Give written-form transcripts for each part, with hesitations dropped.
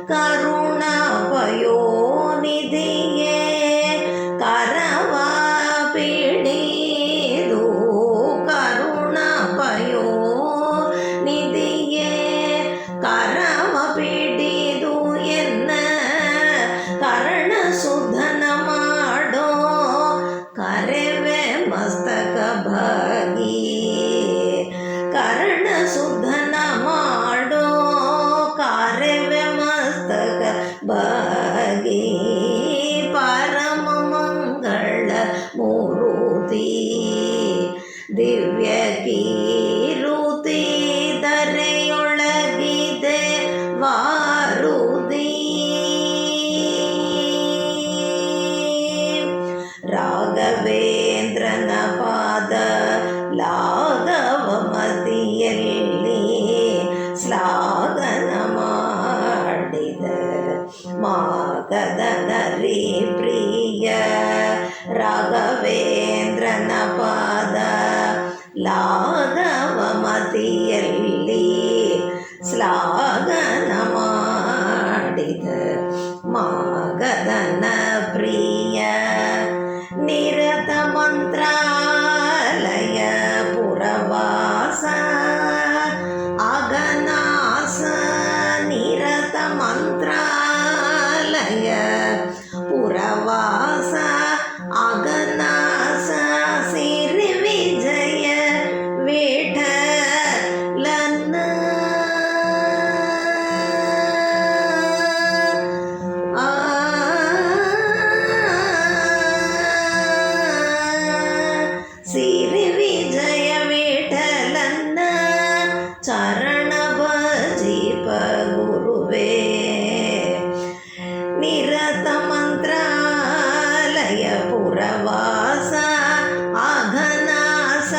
ಕರುಣಾಪಯೋನಿಧಿಯೇ ಕರವ ಪಿಡಿದು ಕರುಣಾಪಯೋನಿಧಿಯೇ ಕರವ ಪಿಡಿದು ಎನ್ನ ಕರ್ಣ ಶುದ್ಧನ ಮಾಡೋ ಕರೆವೆ ಮಸ್ತಕ ಭಾಗಿ ಕರ್ಣ ಶುದ್ಧನ ಮಾಡೋ ಕರೆವೆ ಮಸ್ತಕ ಭಾಗಿ ಪರಮ ಮಂಗಳ ಮೂರುತಿ ದಿವ್ಯ ಕೀರುತಿ ಧರೆಯೊಳಗಿದೆ ವಾರುದಿ ರಾಘವೇಂದ್ರನ ಪಾದ ಲಾಘವ ಮತಿಯಲ್ಲಿ ಶ್ಲಾಘನ ಮಾಡಿದ ಮಾಗದ ನರಿ ಪ್ರಿಯ ರಾಘವೇಂದ್ರನ ಪಾದ ಲಾಘವ ಮತಿಯಲ್ಲಿ ಶ್ಲಾಘನ ಮಾಡಿದ ಮಾಗದನ ಪ್ರಿಯ ನಿರತ ಮಂತ್ರಾಲಯ ಪುರವಾಸ ಅಗನಾಸ ನಿರತ ಮಂತ್ರಾಲಯ ಪುರವಾಸ ಅಗನಾಸ ಸಿರಿ ವಿಜಯ ವಿಠಲನ ಸಿರಿ ವಿಜಯ ವಿಠಲನ್ನ ಚರಣ ಭಜಿಪ ಗುರುವೇ ನಿರತ ಮಂತ್ರಾಲಯ ಪುರವಾಸ ಅಘನಾಸ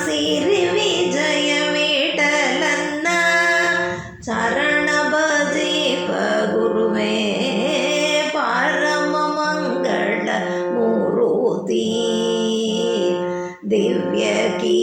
ಸಿರಿ ವಿಜಯ ವಿಠಲನ್ನ ಚರಣ ಭಜಿಪ ಗುರುವೇ ಪರಮ ಮಂಗಳ ಮೂರುತಿ ದಿವ್ಯ ಕೀ